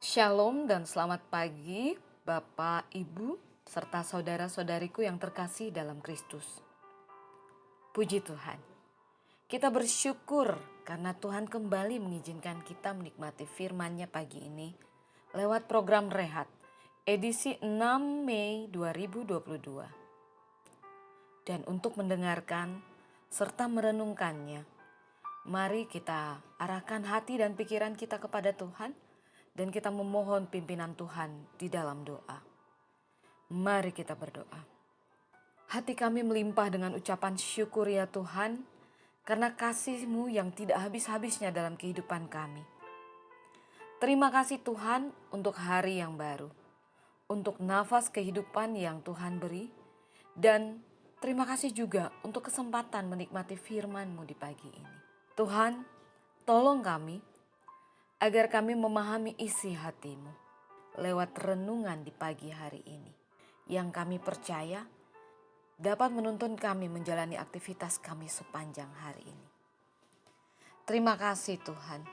Shalom dan selamat pagi Bapak, Ibu, serta saudara-saudariku yang terkasih dalam Kristus. Puji Tuhan, kita bersyukur karena Tuhan kembali mengizinkan kita menikmati firman-Nya pagi ini lewat program Rehat, edisi 6 Mei 2022. Dan untuk mendengarkan serta merenungkannya, mari kita arahkan hati dan pikiran kita kepada Tuhan, dan kita memohon pimpinan Tuhan di dalam doa. Mari kita berdoa. Hati kami melimpah dengan ucapan syukur ya Tuhan, karena kasih-Mu yang tidak habis-habisnya dalam kehidupan kami. Terima kasih Tuhan untuk hari yang baru, untuk nafas kehidupan yang Tuhan beri, dan terima kasih juga untuk kesempatan menikmati firman-Mu di pagi ini. Tuhan, tolong kami agar kami memahami isi hati-Mu lewat renungan di pagi hari ini, yang kami percaya dapat menuntun kami menjalani aktivitas kami sepanjang hari ini. Terima kasih Tuhan.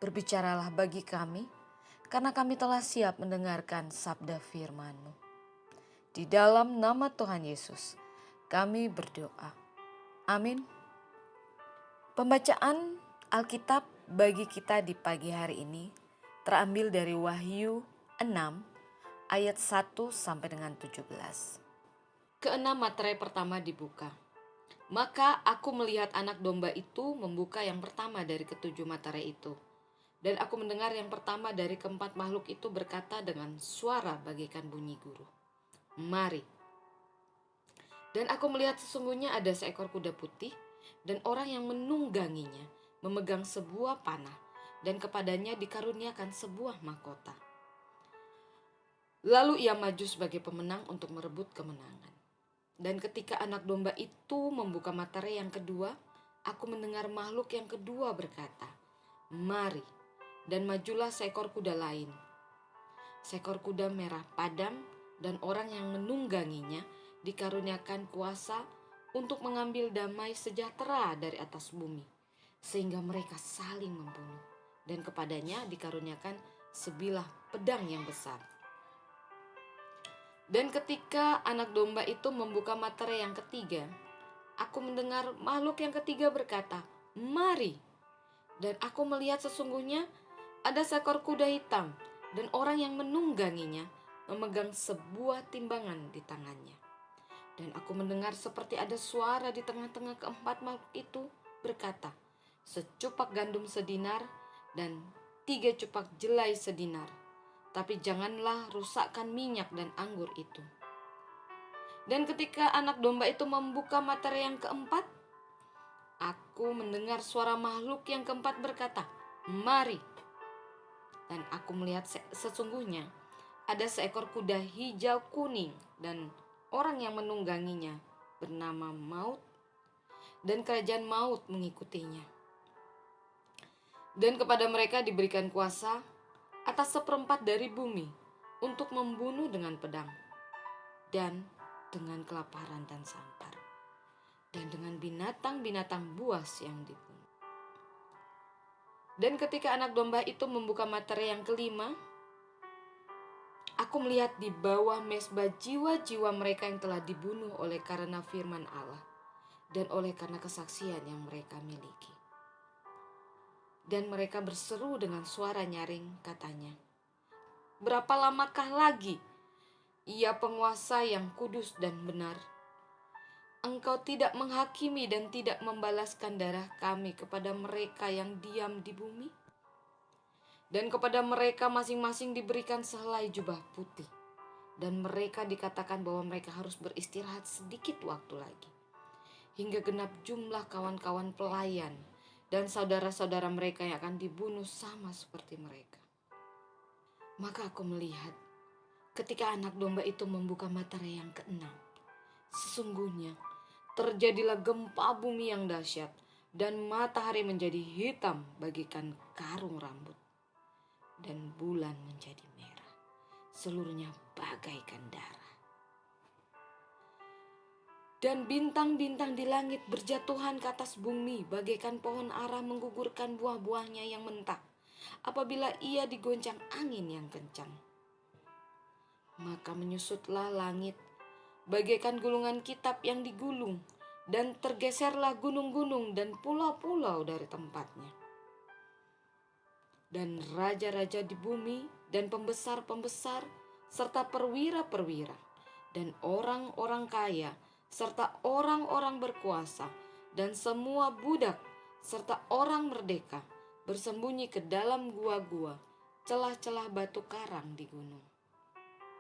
Berbicaralah bagi kami, karena kami telah siap mendengarkan sabda firman-Mu. Di dalam nama Tuhan Yesus, kami berdoa. Amin. Pembacaan Alkitab bagi kita di pagi hari ini terambil dari Wahyu 6 ayat 1 sampai dengan 17. Keenam materai pertama dibuka. Maka aku melihat anak domba itu membuka yang pertama dari ketujuh materai itu. Dan aku mendengar yang pertama dari keempat makhluk itu berkata dengan suara bagaikan bunyi guru. Mari. Dan aku melihat sesungguhnya ada seekor kuda putih dan orang yang menungganginya memegang sebuah panah, dan kepadanya dikaruniakan sebuah mahkota. Lalu ia maju sebagai pemenang untuk merebut kemenangan. Dan ketika anak domba itu membuka materai yang kedua, aku mendengar makhluk yang kedua berkata, Mari, dan majulah seekor kuda lain. Seekor kuda merah padam, dan orang yang menungganginya dikaruniakan kuasa untuk mengambil damai sejahtera dari atas bumi, sehingga mereka saling membunuh, dan kepadanya dikaruniakan sebilah pedang yang besar. Dan ketika anak domba itu membuka materai yang ketiga, aku mendengar makhluk yang ketiga berkata, Mari. Dan aku melihat sesungguhnya ada seekor kuda hitam, dan orang yang menungganginya memegang sebuah timbangan di tangannya. Dan aku mendengar seperti ada suara di tengah-tengah keempat makhluk itu berkata, Secupak gandum sedinar dan 3 cupak jelai sedinar, tapi janganlah rusakkan minyak dan anggur itu. Dan ketika anak domba itu membuka materai yang keempat, aku mendengar suara makhluk yang keempat berkata, Mari. Dan aku melihat sesungguhnya ada seekor kuda hijau kuning, dan orang yang menungganginya bernama Maut, dan kerajaan maut mengikutinya. Dan kepada mereka diberikan kuasa atas seperempat dari bumi untuk membunuh dengan pedang, dan dengan kelaparan dan sampar, dan dengan binatang-binatang buas yang dibunuh. Dan ketika anak domba itu membuka materai yang kelima, aku melihat di bawah mezbah jiwa-jiwa mereka yang telah dibunuh oleh karena firman Allah dan oleh karena kesaksian yang mereka miliki. Dan mereka berseru dengan suara nyaring, katanya, Berapa lamakah lagi, ia penguasa yang kudus dan benar? Engkau tidak menghakimi dan tidak membalaskan darah kami kepada mereka yang diam di bumi? Dan kepada mereka masing-masing diberikan sehelai jubah putih, dan mereka dikatakan bahwa mereka harus beristirahat sedikit waktu lagi, hingga genap jumlah kawan-kawan pelayan dan saudara-saudara mereka yang akan dibunuh sama seperti mereka. Maka aku melihat ketika anak domba itu membuka materai yang keenam, sesungguhnya terjadilah gempa bumi yang dahsyat, dan matahari menjadi hitam bagaikan karung rambut, dan bulan menjadi merah, seluruhnya bagaikan darah. Dan bintang-bintang di langit berjatuhan ke atas bumi bagaikan pohon ara menggugurkan buah-buahnya yang mentah. apabila ia digoncang angin yang kencang. Maka menyusutlah langit bagaikan gulungan kitab yang digulung, dan tergeserlah gunung-gunung dan pulau-pulau dari tempatnya. Dan raja-raja di bumi dan pembesar-pembesar serta perwira-perwira dan orang-orang kaya serta orang-orang berkuasa dan semua budak serta orang merdeka bersembunyi ke dalam gua-gua, celah-celah batu karang di gunung.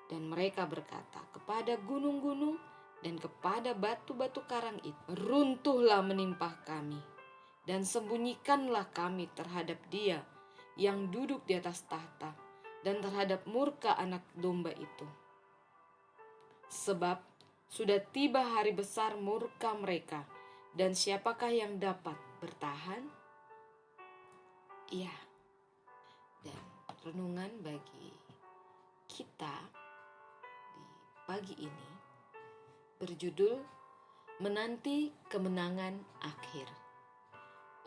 Dan mereka berkata kepada gunung-gunung dan kepada batu-batu karang itu, runtuhlah menimpah kami, dan sembunyikanlah kami terhadap Dia yang duduk di atas tahta, dan terhadap murka anak domba itu. Sebab sudah tiba hari besar murka mereka, dan siapakah yang dapat bertahan? Ya, dan renungan bagi kita di pagi ini berjudul Menanti Kemenangan Akhir.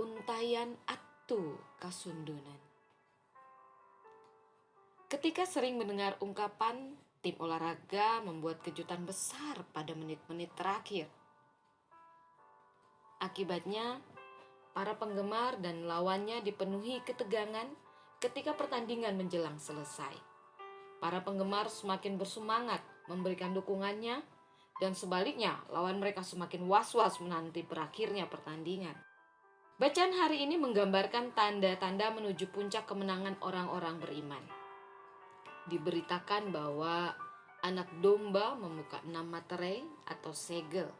Untayan atu kasundunan. Ketika sering mendengar ungkapan tim olahraga membuat kejutan besar pada menit-menit terakhir. Akibatnya, para penggemar dan lawannya dipenuhi ketegangan ketika pertandingan menjelang selesai. Para penggemar semakin bersemangat memberikan dukungannya, dan sebaliknya lawan mereka semakin was-was menanti berakhirnya pertandingan. Bacaan hari ini menggambarkan tanda-tanda menuju puncak kemenangan orang-orang beriman. Diberitakan bahwa anak domba membuka 6 materai atau segel,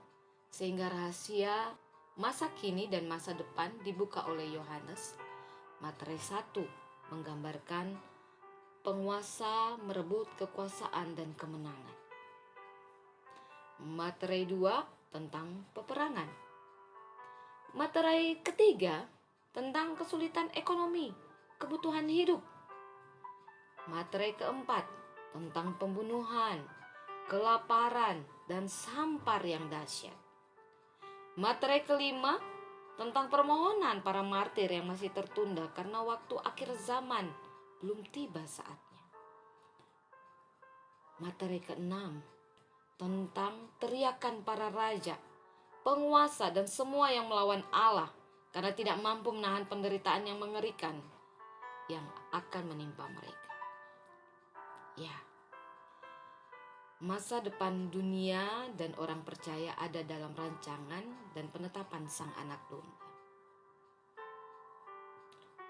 sehingga rahasia masa kini dan masa depan dibuka oleh Yohanes. Materai 1 menggambarkan penguasa merebut kekuasaan dan kemenangan. Materai 2 tentang peperangan. Materai ketiga tentang kesulitan ekonomi, kebutuhan hidup. Materai keempat tentang pembunuhan, kelaparan, dan sampar yang dahsyat. Materai kelima tentang permohonan para martir yang masih tertunda karena waktu akhir zaman belum tiba saatnya. Materai keenam tentang teriakan para raja, penguasa, dan semua yang melawan Allah karena tidak mampu menahan penderitaan yang mengerikan yang akan menimpa mereka. Ya, masa depan dunia dan orang percaya ada dalam rancangan dan penetapan Sang Anak Domba.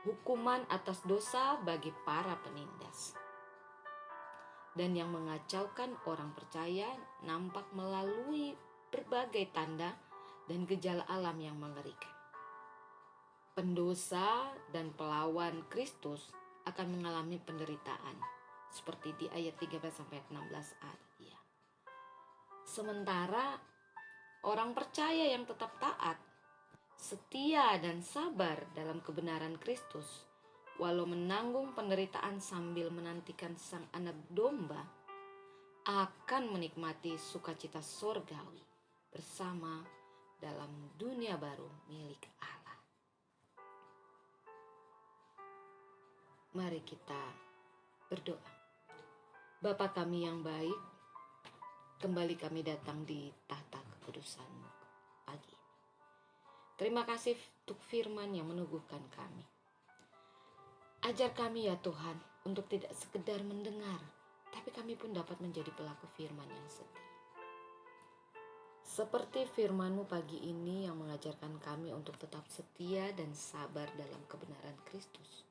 Hukuman atas dosa bagi para penindas. Dan yang mengacaukan orang percaya nampak melalui berbagai tanda dan gejala alam yang mengerikan. Pendosa dan pelawan Kristus akan mengalami penderitaan, seperti di ayat 13-16a. Ya. Sementara orang percaya yang tetap taat, setia dan sabar dalam kebenaran Kristus, walau menanggung penderitaan sambil menantikan Sang Anak Domba, akan menikmati sukacita surgawi bersama dalam dunia baru milik Allah. Mari kita berdoa. Bapa kami yang baik, kembali kami datang di tahta kekudusan-Mu pagi ini. Terima kasih untuk firman yang meneguhkan kami. Ajar kami ya Tuhan untuk tidak sekedar mendengar, tapi kami pun dapat menjadi pelaku firman yang setia. Seperti firman-Mu pagi ini yang mengajarkan kami untuk tetap setia dan sabar dalam kebenaran Kristus.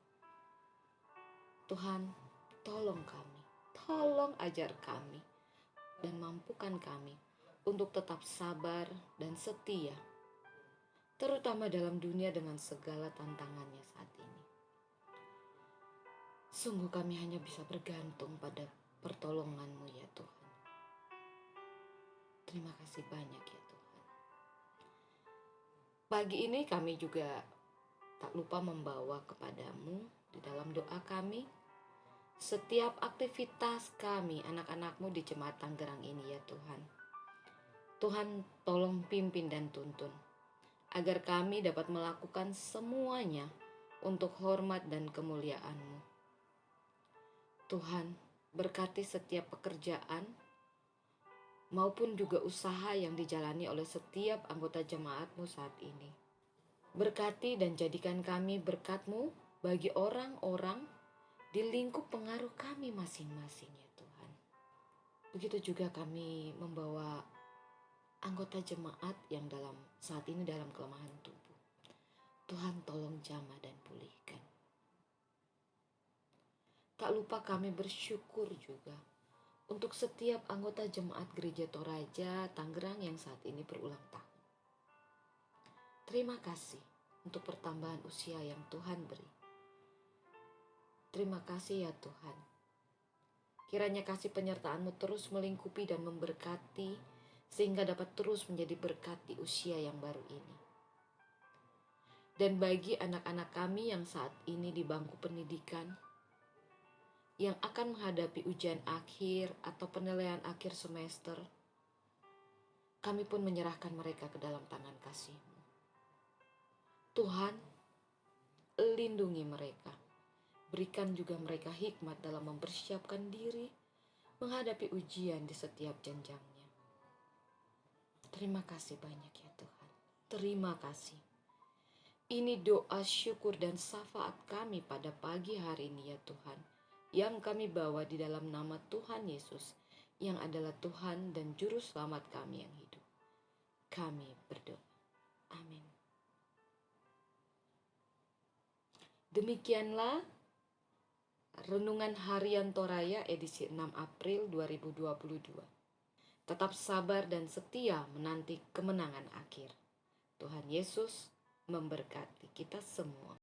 Tuhan, tolong kami, tolong ajar kami, dan mampukan kami untuk tetap sabar dan setia, terutama dalam dunia dengan segala tantangannya saat ini. Sungguh kami hanya bisa bergantung pada pertolongan-Mu ya Tuhan. Terima kasih banyak ya Tuhan. Pagi ini kami juga tak lupa membawa kepadamu di dalam doa kami setiap aktivitas kami anak-anak-Mu di Jemaat Tanggerang ini ya Tuhan. Tuhan tolong pimpin dan tuntun agar kami dapat melakukan semuanya untuk hormat dan kemuliaan-Mu. Tuhan, berkati setiap pekerjaan maupun juga usaha yang dijalani oleh setiap anggota jemaat-Mu saat ini. Berkati dan jadikan kami berkat-Mu bagi orang-orang di lingkup pengaruh kami masing-masing ya Tuhan. Begitu juga kami membawa anggota jemaat yang saat ini dalam kelemahan tubuh. Tuhan tolong jamah dan pulihkan. Tak lupa kami bersyukur juga untuk setiap anggota jemaat Gereja Toraja Tangerang yang saat ini berulang tahun. Terima kasih untuk pertambahan usia yang Tuhan beri. Terima kasih ya Tuhan. Kiranya kasih penyertaan-Mu terus melingkupi dan memberkati sehingga dapat terus menjadi berkat di usia yang baru ini. Dan bagi anak-anak kami yang saat ini di bangku pendidikan, yang akan menghadapi ujian akhir atau penilaian akhir semester, kami pun menyerahkan mereka ke dalam tangan kasih-Mu. Tuhan, lindungi mereka. Berikan juga mereka hikmat dalam mempersiapkan diri menghadapi ujian di setiap jenjangnya. Terima kasih banyak ya Tuhan. Terima kasih. Ini doa syukur dan syafaat kami pada pagi hari ini ya Tuhan, yang kami bawa di dalam nama Tuhan Yesus, yang adalah Tuhan dan Juru Selamat kami yang hidup. Kami berdoa. Amin. Demikianlah Renungan Harian Toraya edisi 6 April 2022. Tetap sabar dan setia menanti kemenangan akhir. Tuhan Yesus memberkati kita semua.